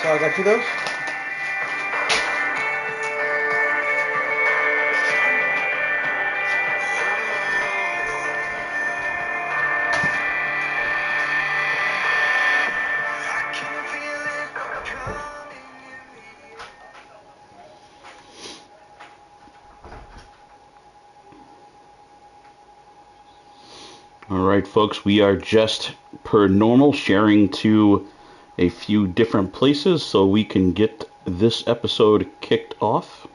So I got you those? All right, folks, we are just per normal sharing to a few different places so we can get this episode kicked off.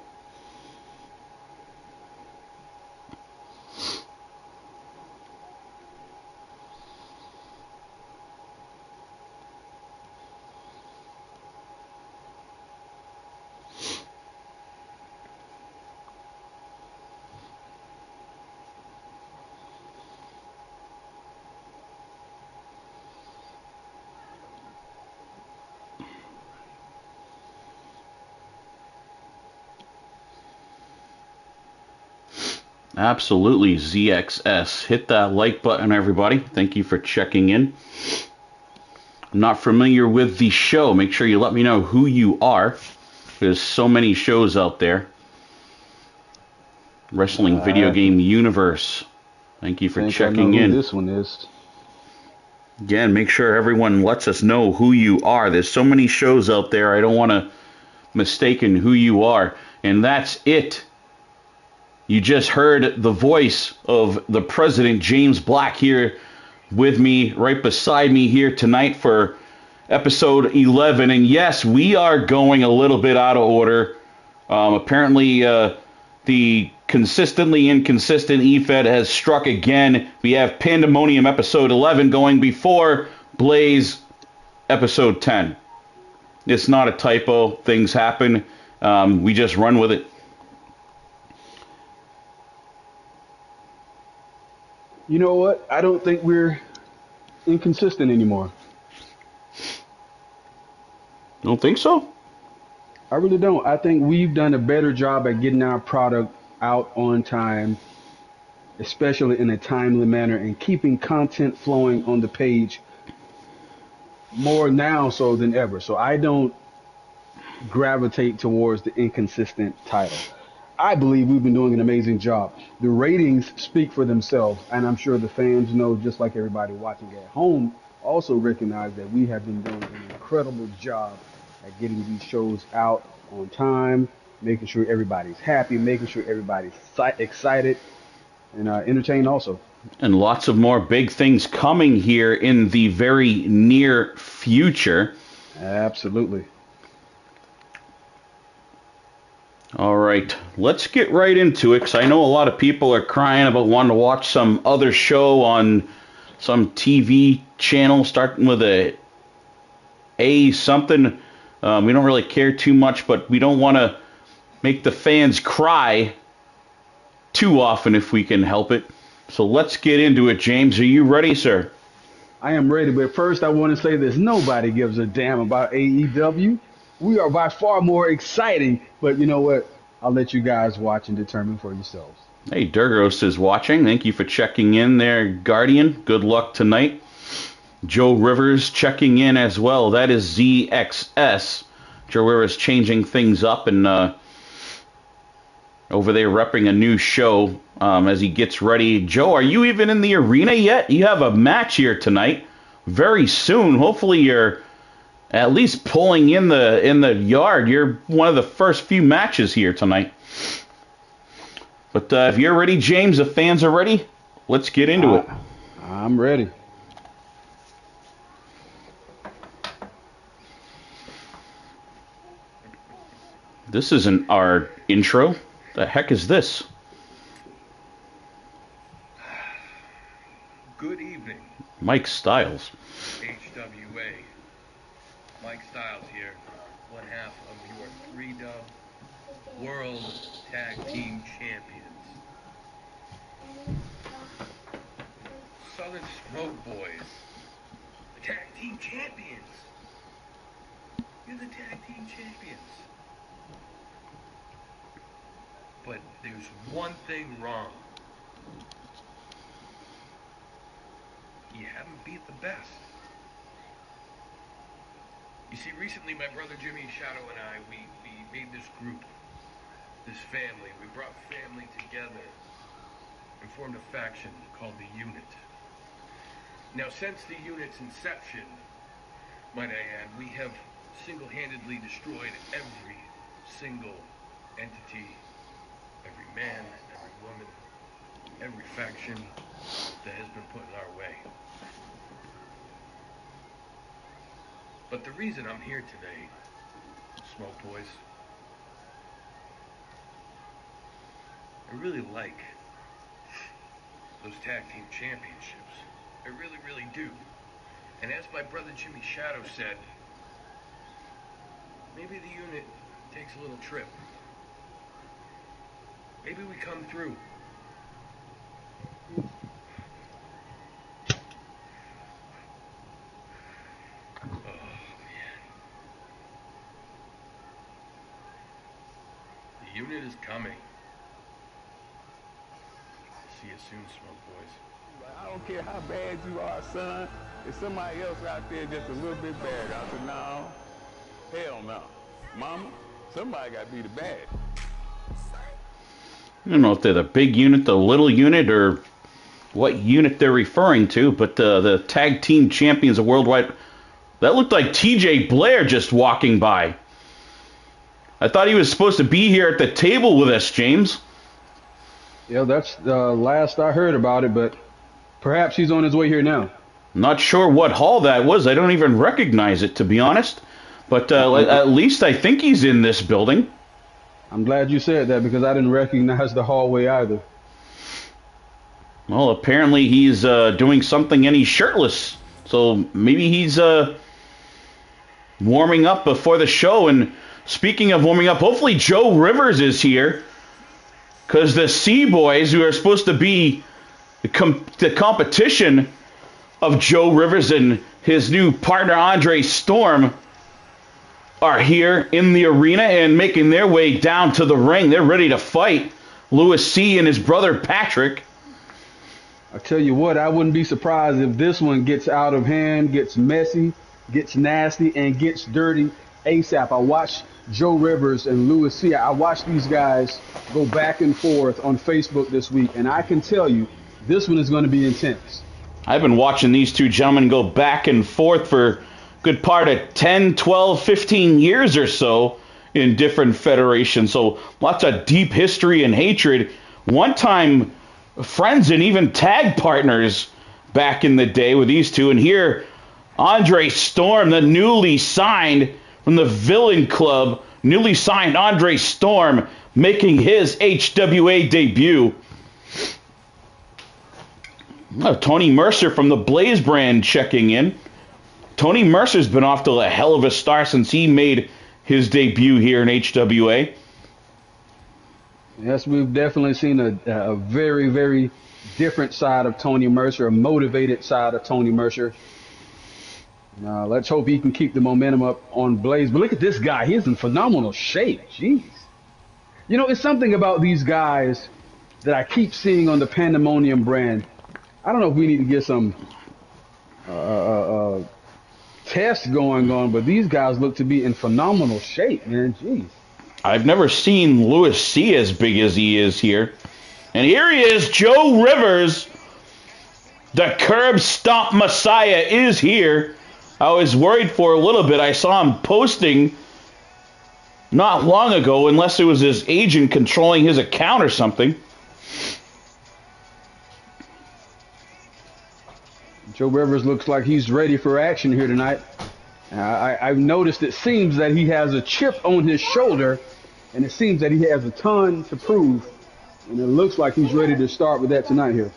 Absolutely, ZXS. Hit that like button, everybody. Thank you for checking in. I'm not familiar with the show. Make sure you let me know who you are. There's so many shows out there. Wrestling Video Game Universe. Thank you for checking in. This one is. Again, make sure everyone lets us know who you are. There's so many shows out there. I don't want to mistaken who you are. And that's it. You just heard the voice of the President, James Black, here with me, right beside me here tonight for episode 11. And yes, we are going a little bit out of order. Apparently, the consistently inconsistent eFed has struck again. We have Pandemonium episode 11 going before Blaze episode 10. It's not a typo. Things happen. We just run with it. You know what? I don't think we're inconsistent anymore. Don't think so? I really don't. I think we've done a better job at getting our product out on time, especially in a timely manner, and keeping content flowing on the page more now so than ever. So I don't gravitate towards the inconsistent title. I believe we've been doing an amazing job. The ratings speak for themselves, and I'm sure the fans know, just like everybody watching at home, also recognize that we have been doing an incredible job at getting these shows out on time, making sure everybody's happy, making sure everybody's excited, and entertained also. And lots of more big things coming here in the very near future. Absolutely. All right, let's get right into it, because I know a lot of people are crying about wanting to watch some other show on some TV channel starting with a something. We don't really care too much, but we don't want to make the fans cry too often if we can help it. So let's get into it, James. Are you ready, sir? I am ready, but first I want to say this. Nobody gives a damn about AEW. We are by far more exciting, but you know what? I'll let you guys watch and determine for yourselves. Hey, Durgos is watching. Thank you for checking in there, Guardian. Good luck tonight. Joe Rivers checking in as well. That is ZXS. Joe Rivers changing things up and over there repping a new show as he gets ready. Joe, are you even in the arena yet? You have a match here tonight. Very soon. Hopefully you're at least pulling in the yard. You're one of the first few matches here tonight. But if you're ready, James, the fans are ready, let's get into it. I'm ready. This isn't our intro. The heck is this? Good evening. Mike Styles. HWA. Mike Styles here, one half of your 3-dub World Tag Team Champions. Southern Smoke Boys. The Tag Team Champions. You're the Tag Team Champions. But there's one thing wrong. You haven't beat the best. You see, recently my brother Jimmy Shadow and I, we made this group, this family. We brought family together and formed a faction called the Unit. Now, since the Unit's inception, might I add, we have single-handedly destroyed every single entity, every man, every woman, every faction that has been put in our way. But the reason I'm here today, Smoke Boys, I really like those tag team championships. I really, really do. And as my brother Jimmy Shadow said, maybe the Unit takes a little trip. Maybe we come through. Oh, man. The Unit is coming. See you soon, Smoke Boys. I don't care how bad you are, son. If somebody else out there just a little bit bad, I said, no, hell no. Mama, somebody got to be the bad. I don't know if they're the big unit, the little unit, or what unit they're referring to, but the tag team champions of worldwide, that looked like TJ Blair just walking by. I thought he was supposed to be here at the table with us, James. Yeah, that's the last I heard about it, but perhaps he's on his way here now. Not sure what hall that was. I don't even recognize it, to be honest. But at least I think he's in this building. I'm glad you said that because I didn't recognize the hallway either. Well, apparently he's doing something and he's shirtless. So maybe he's warming up before the show. And speaking of warming up, hopefully Joe Rivers is here. Because the C-Boys, who are supposed to be the competition of Joe Rivers and his new partner Andre Storm, are here in the arena and making their way down to the ring. They're ready to fight Louis C. and his brother Patrick. I tell you what, I wouldn't be surprised if this one gets out of hand, gets messy, gets nasty, and gets dirty ASAP. I watched Joe Rivers and Louis C. I watched these guys go back and forth on Facebook this week, and I can tell you this one is going to be intense. I've been watching these two gentlemen go back and forth for a good part of 10, 12, 15 years or so in different federations. So lots of deep history and hatred. One time friends and even tag partners back in the day with these two. And here, Andre Storm, the newly signed from the Villain Club, newly signed Andre Storm, making his HWA debut. Oh, Tony Mercer from the Blaze brand checking in. Tony Mercer's been off to a hell of a start since he made his debut here in HWA. Yes, we've definitely seen a very, very different side of Tony Mercer, a motivated side of Tony Mercer. Let's hope he can keep the momentum up on Blaze. But look at this guy. He's in phenomenal shape. Jeez. You know, it's something about these guys that I keep seeing on the Pandemonium brand. I don't know if we need to get some tests going on, but these guys look to be in phenomenal shape, man. Jeez. I've never seen Louis C. as big as he is here. And here he is, Joe Rivers. The Curb Stomp Messiah is here. I was worried for a little bit. I saw him posting not long ago, unless it was his agent controlling his account or something. Joe Rivers looks like he's ready for action here tonight. I've noticed it seems that he has a chip on his shoulder, and it seems that he has a ton to prove. And it looks like he's ready to start with that tonight here.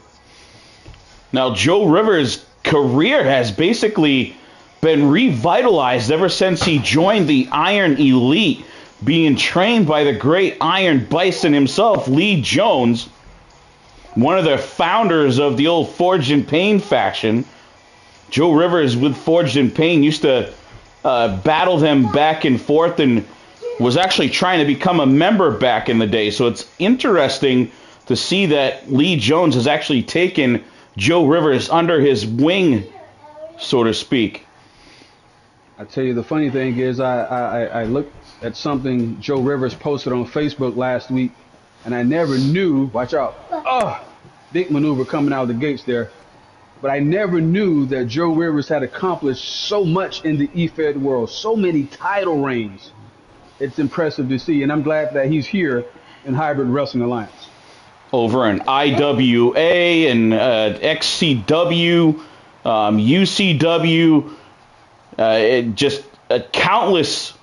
Now, Joe Rivers' career has basically been revitalized ever since he joined the Iron Elite, being trained by the great Iron Bison himself, Lee Jones, one of the founders of the old Forged in Pain faction. Joe Rivers with Forged in Pain used to battle them back and forth and was actually trying to become a member back in the day. So it's interesting to see that Lee Jones has actually taken Joe Rivers under his wing, so to speak. I tell you, the funny thing is, I looked at something Joe Rivers posted on Facebook last week, and I never knew, watch out, big maneuver coming out of the gates there, but I never knew that Joe Rivers had accomplished so much in the eFed world, so many title reigns. It's impressive to see, and I'm glad that he's here in Hybrid Wrestling Alliance. Over in IWA and XCW, UCW, just countless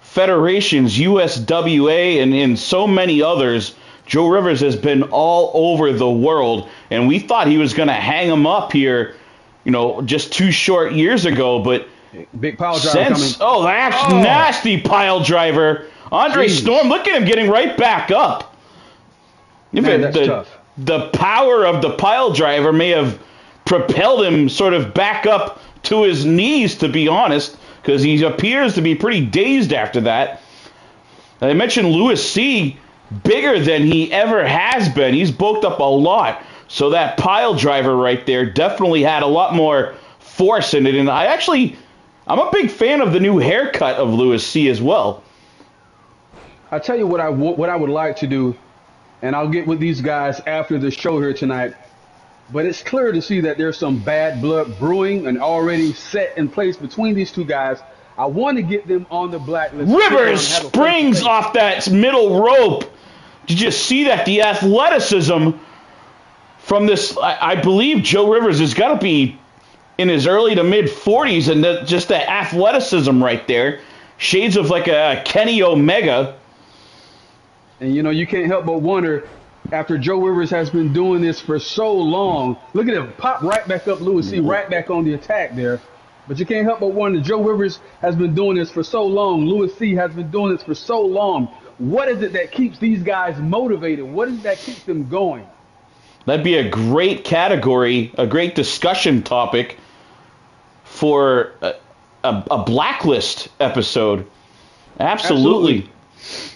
federations, USWA, and so many others. Joe Rivers has been all over the world, and we thought he was going to hang him up here, just 2 short years ago, but big pile driver coming. Oh, that's nasty pile driver. Andre Storm, look at him getting right back up. Man, that's tough. The power of the pile driver may have propelled him sort of back up to his knees, to be honest, because he appears to be pretty dazed after that. I mentioned Louis C., bigger than he ever has been. He's bulked up a lot. So that pile driver right there definitely had a lot more force in it. And I'm a big fan of the new haircut of Louis C. as well. I'll tell you what I would like to do, and I'll get with these guys after the show here tonight. But it's clear to see that there's some bad blood brewing and already set in place between these two guys. I want to get them on the blacklist. Rivers springs off that middle rope. Did you see that? The athleticism from this, I believe Joe Rivers has got to be in his early to mid 40s, and just the athleticism right there. Shades of like a Kenny Omega. And you can't help but wonder, after Joe Rivers has been doing this for so long, look at him pop right back up, Louis C. right back on the attack there. But you can't help but wonder, Joe Rivers has been doing this for so long. Louis C. has been doing this for so long. What is it that keeps these guys motivated? What is it that keeps them going? That'd be a great category, a great discussion topic for a blacklist episode. Absolutely.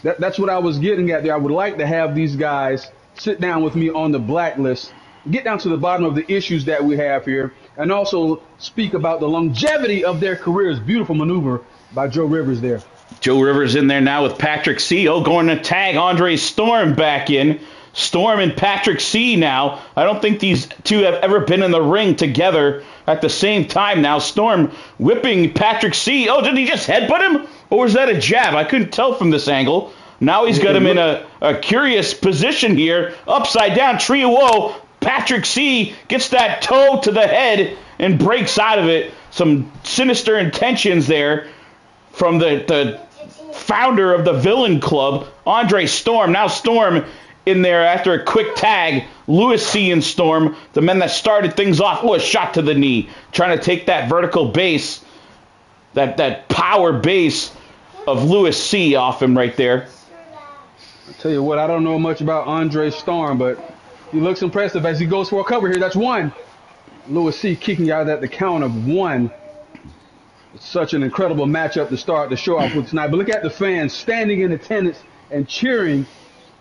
That's what I was getting at there. I would like to have these guys sit down with me on the blacklist, get down to the bottom of the issues that we have here, and also speak about the longevity of their careers. Beautiful maneuver by Joe Rivers there. Joe Rivers in there now with Patrick C. Going to tag Andre Storm back in. Storm and Patrick C. now. I don't think these two have ever been in the ring together at the same time now. Storm whipping Patrick C. Oh, did he just headbutt him? Or was that a jab? I couldn't tell from this angle. Now he's got him in a curious position here. Upside down, tree of woe. Patrick C. gets that toe to the head and breaks out of it. Some sinister intentions there from the founder of the Villain Club, Andre Storm. Now Storm in there after a quick tag. Louis C. and Storm, the men that started things off. Oh, a shot to the knee. Trying to take that vertical base, that power base of Louis C. off him right there. I'll tell you what, I don't know much about Andre Storm, but he looks impressive as he goes for a cover here. That's one. Louis C. kicking out at the count of one. It's such an incredible matchup to start the show off with tonight. But look at the fans standing in attendance and cheering,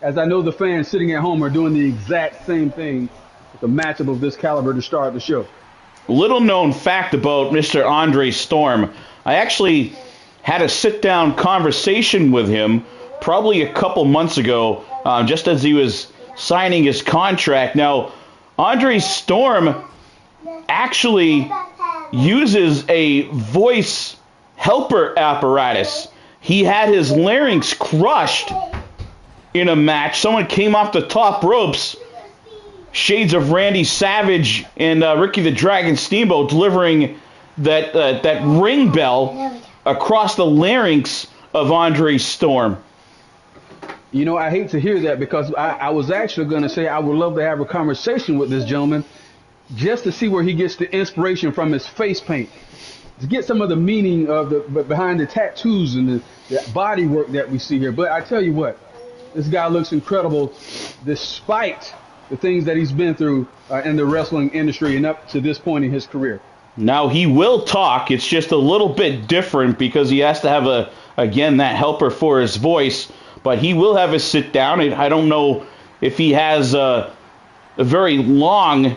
as I know the fans sitting at home are doing the exact same thing with a matchup of this caliber to start the show. Little known fact about Mr. Andre Storm. I actually had a sit-down conversation with him probably a couple months ago, just as he was signing his contract. Now, Andre Storm actually uses a voice helper apparatus. He had his larynx crushed in a match. Someone came off the top ropes. Shades of Randy Savage and Ricky the Dragon Steamboat delivering that ring bell across the larynx of Andre Storm. I hate to hear that, because I was actually going to say I would love to have a conversation with this gentleman just to see where he gets the inspiration from his face paint, to get some of the meaning of behind the tattoos and the body work that we see here. But I tell you what, this guy looks incredible despite the things that he's been through in the wrestling industry and up to this point in his career. Now, he will talk. It's just a little bit different because he has to have again, that helper for his voice. But he will have a sit down. I don't know if he has a very long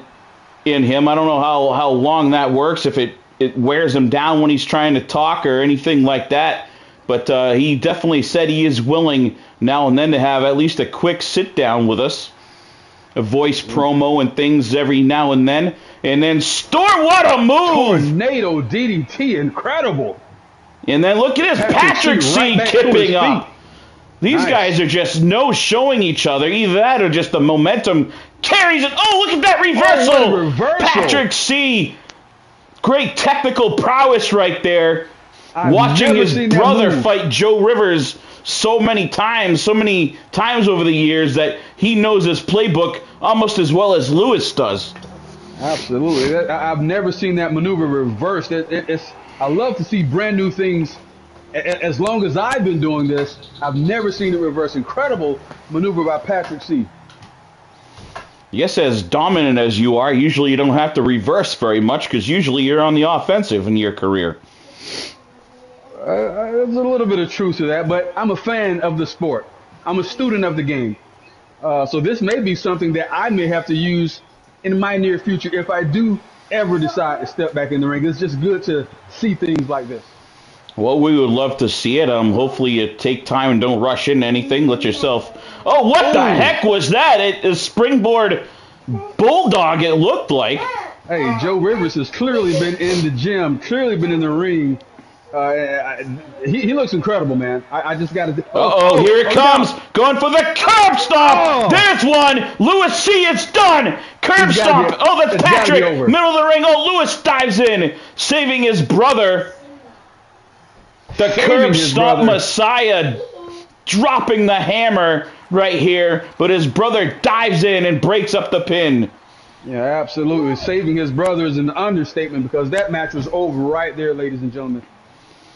in him. I don't know how long that works, if it wears him down when he's trying to talk or anything like that. But he definitely said he is willing now and then to have at least a quick sit down with us, a voice promo and things every now and then. And then Storm, what a move! Tornado DDT, incredible. And then look at this, Patrick C kipping up. These guys are just showing each other. Either that or just the momentum carries it. Oh, look at that reversal! Oh, reversal. Patrick C, great technical prowess right there. Watching his brother fight Joe Rivers so many times over the years that he knows his playbook almost as well as Lewis does. Absolutely. I've never seen that maneuver reversed. I love to see brand new things. As long as I've been doing this, I've never seen it reverse. Incredible maneuver by Patrick C. Yes, as dominant as you are, usually you don't have to reverse very much because usually you're on the offensive in your career. There's a little bit of truth to that, but I'm a fan of the sport. I'm a student of the game. So this may be something that I may have to use in my near future if I do ever decide to step back in the ring. It's just good to see things like this. Well, we would love to see it. Hopefully you take time and don't rush into anything. Let yourself... Oh, what the heck was that? A springboard bulldog, it looked like. Hey, Joe Rivers has clearly been in the gym, clearly been in the ring. He looks incredible, man. I just got to... Here it comes. No. Going for the curb stomp. There's one. Lewis C, it's done. Curb stomp. That's Patrick. Middle of the ring. Lewis dives in, saving his brother. The curb stomp Messiah dropping the hammer right here, but his brother dives in and breaks up the pin. Yeah, absolutely. Saving his brother is an understatement because that match was over right there, ladies and gentlemen.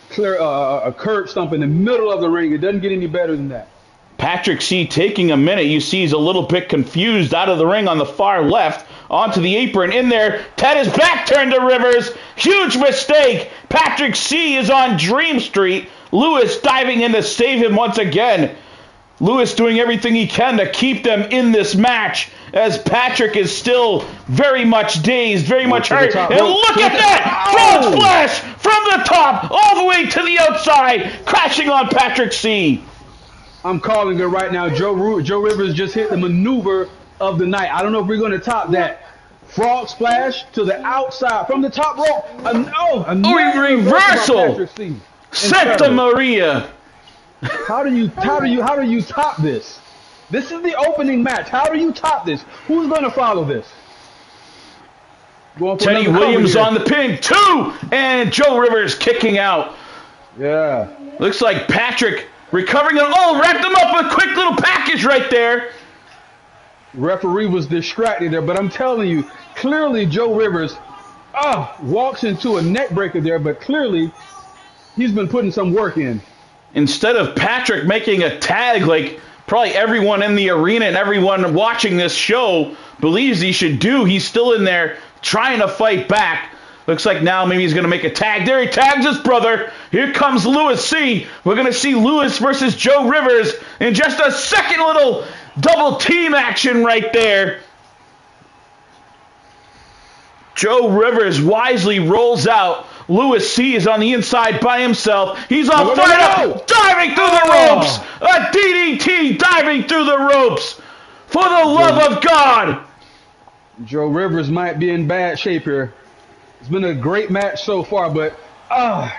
Clear a curb stomp in the middle of the ring. It doesn't get any better than that. Patrick C taking a minute. You see he's a little bit confused out of the ring on the far left. Onto the apron in there. Ted is back turned to Rivers. Huge mistake. Patrick C is on Dream Street. Lewis diving in to save him once again. Lewis doing everything he can to keep them in this match as Patrick is still very much dazed, very much hurt. And look at that! Frog splash from the top all the way to the outside, crashing on Patrick C. I'm calling it right now. Joe Rivers just hit the maneuver of the night. I don't know if we're going to top that. Frog splash to the outside from the top rope. Reversal! Santa Maria! How do you top this? This is the opening match. How do you top this? Who's going to follow this? Teddy Williams on the pin. 2! And Joe Rivers kicking out. Yeah. Looks like Patrick recovering. Wrapped him up with a quick little package right there. Referee was distracted there, but I'm telling you, clearly Joe Rivers walks into a neck breaker there, but clearly he's been putting some work in. Instead of Patrick making a tag like probably everyone in the arena and everyone watching this show believes he should do, he's still in there trying to fight back. Looks like now maybe he's going to make a tag. There he tags his brother. Here comes Lewis C. We're going to see Lewis versus Joe Rivers in just a second. Little double team action right there. Joe Rivers wisely rolls out. Lewis C is on the inside by himself. He's all fired up, diving through the ropes. A DDT diving through the ropes. For the love of God. Joe Rivers might be in bad shape here. It's been a great match so far, but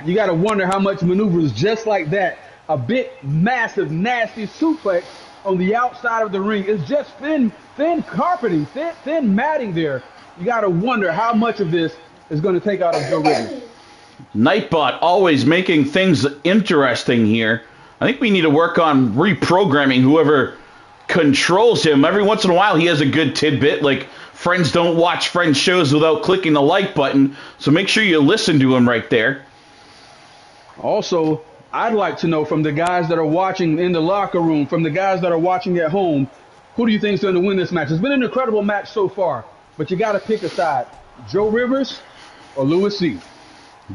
you got to wonder how much maneuvers just like that. A big, massive, nasty suplex on the outside of the ring. It's just thin carpeting, thin matting there. You got to wonder how much of this is going to take out of Joe Rivers. Nightbot always making things interesting here. I think we need to work on reprogramming whoever controls him. Every once in a while he has a good tidbit, like friends don't watch friends shows without clicking the like button, so make sure you listen to him right there. Also, I'd like to know from the guys that are watching in the locker room, from the guys that are watching at home, who do you think is going to win this match? It's been an incredible match so far, but you got to pick a side. Joe Rivers or Lewis C?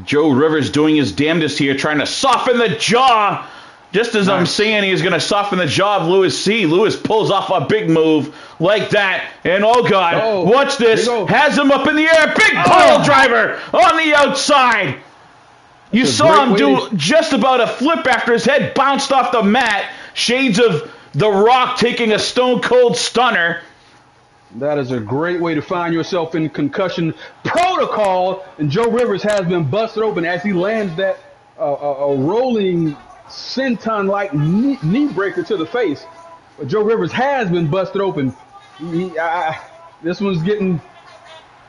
Joe Rivers doing his damnedest here, trying to soften the jaw. Just as I'm saying he's going to soften the jaw of Louis C. Lewis pulls off a big move like that. And oh, God, watch this. Has him up in the air. Big pile driver on the outside. You saw him do just about a flip after his head bounced off the mat. Shades of The Rock taking a stone cold stunner. That is a great way to find yourself in concussion protocol. And Joe Rivers has been busted open as he lands that a rolling senton-like knee breaker to the face. But Joe Rivers has been busted open. This one's getting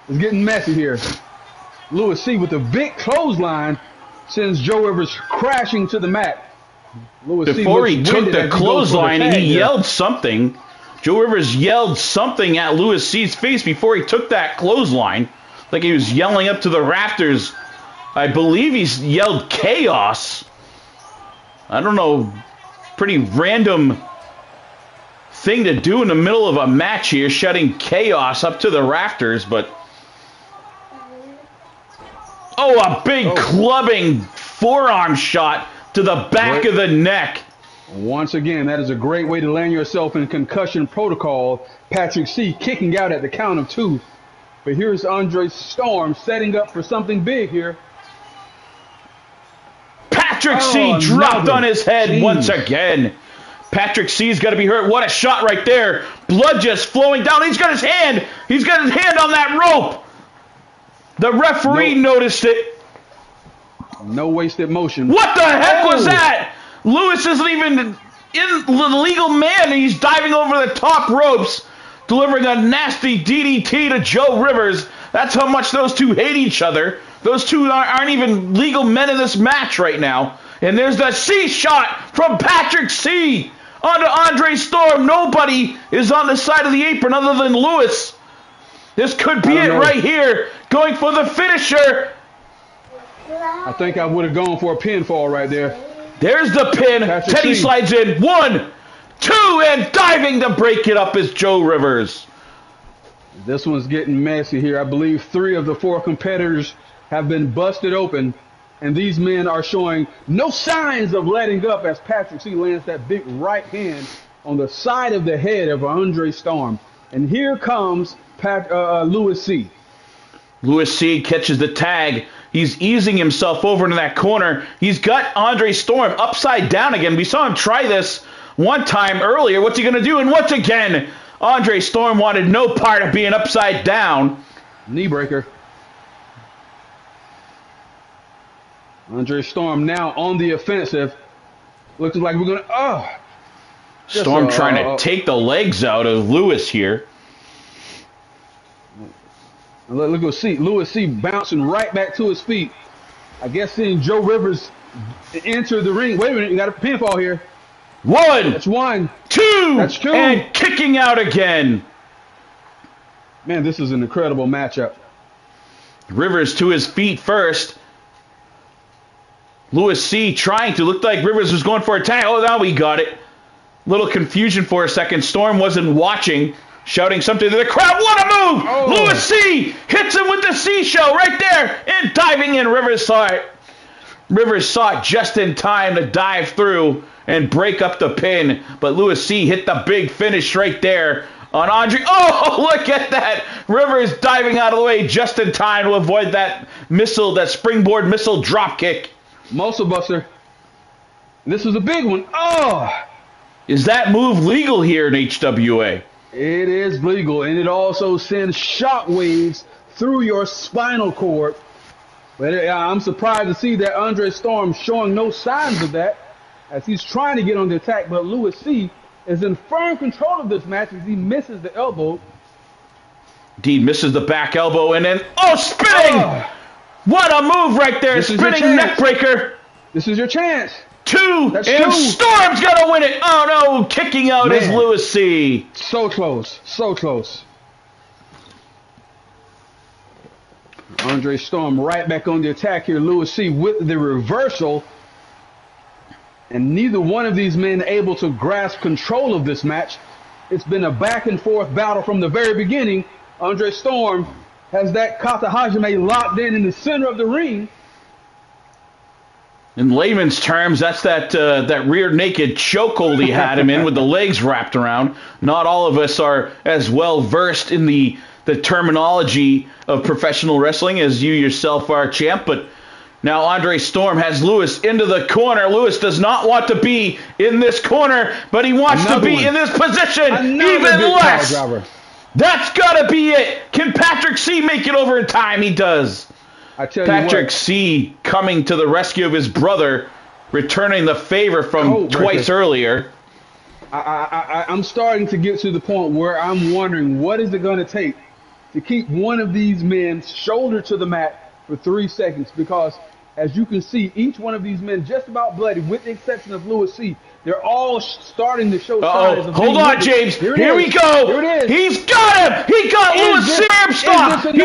messy here. Louis C. with a big clothesline sends Joe Rivers crashing to the mat. Before he took the clothesline, he yelled something. Joe Rivers yelled something at Louis C.'s face before he took that clothesline. Like he was yelling up to the rafters. I believe he's yelled chaos. I don't know. Pretty random thing to do in the middle of a match here, shouting chaos up to the rafters, but... Oh, a big clubbing forearm shot to the back of the neck. Once again, that is a great way to land yourself in concussion protocol. Patrick C. kicking out at the count of 2. But here's Andre Storm setting up for something big here. Patrick C. dropped on his head once again. Patrick C.'s got to be hurt. What a shot right there. Blood just flowing down. He's got his hand. He's got his hand on that rope. The referee noticed it. No wasted motion. What the heck was that? Lewis isn't even in the legal man, and he's diving over the top ropes, delivering a nasty DDT to Joe Rivers. That's how much those two hate each other. Those two aren't even legal men in this match right now. And there's the C shot from Patrick C. onto Andre Storm. Nobody is on the side of the apron other than Lewis. This could be it right here. Going for the finisher. I think I would have gone for a pinfall right there. There's the pin. Teddy slides in. 1, 2, and diving to break it up is Joe Rivers. This one's getting messy here. I believe 3 of the 4 competitors have been busted open, and these men are showing no signs of letting up as Patrick C. lands that big right hand on the side of the head of Andre Storm. And here comes Louis C. Louis C. catches the tag. He's easing himself over into that corner. He's got Andre Storm upside down again. We saw him try this one time earlier. What's he going to do? And once again, Andre Storm wanted no part of being upside down. Knee breaker. Andre Storm now on the offensive. Looks like we're going to... Storm trying to take the legs out of Lewis here. Look at Louis C. bouncing right back to his feet. I guess seeing Joe Rivers enter the ring. Wait a minute, you got a pinfall here. 1. That's 1. 2. That's 2. And kicking out again. Man, this is an incredible matchup. Rivers to his feet first. Louis C. trying to. Looked like Rivers was going for a tag. Oh, now we got it. Little confusion for a second. Storm wasn't watching. Shouting something to the crowd. What a move! Louis C. hits him with the C show right there. And diving in. Rivers saw it. Rivers saw it just in time to dive through and break up the pin. But Louis C. hit the big finish right there on Andre. Oh, look at that. Rivers diving out of the way just in time to avoid that missile, that springboard missile drop kick. Muscle buster. This was a big one. Oh! Is that move legal here in HWA? It is legal, and it also sends shockwaves through your spinal cord. But I'm surprised to see that Andre Storm showing no signs of that as he's trying to get on the attack. But Louis C. is in firm control of this match as he misses the elbow. Indeed, misses the back elbow, and then, spinning! Oh. What a move right there, spinning neck breaker. This is your chance. 2, and 2. Storm's gonna win it. Oh no, kicking out is Louis C. So close, so close. Andre Storm right back on the attack here. Louis C. with the reversal. And neither one of these men able to grasp control of this match. It's been a back and forth battle from the very beginning. Andre Storm has that Kata Hajime locked in the center of the ring. In layman's terms, that's that rear naked chokehold he had him in with the legs wrapped around. Not all of us are as well versed in the terminology of professional wrestling as you yourself are, champ, but now Andre Storm has Lewis into the corner. Lewis does not want to be in this corner, but he wants to be in this position even less. That's got to be it. Can Patrick C make it over in time? He does. I tell Patrick C coming to the rescue of his brother, returning the favor from twice earlier. I'm starting to get to the point where I'm wondering what is it going to take to keep one of these men shoulder to the mat for 3 seconds, because as you can see, each one of these men just about bloody, with the exception of Lewis C. They're all starting to show signs of hold on, James. Here we go. Here it is. He's got him. He got Lewis C. Armstrong.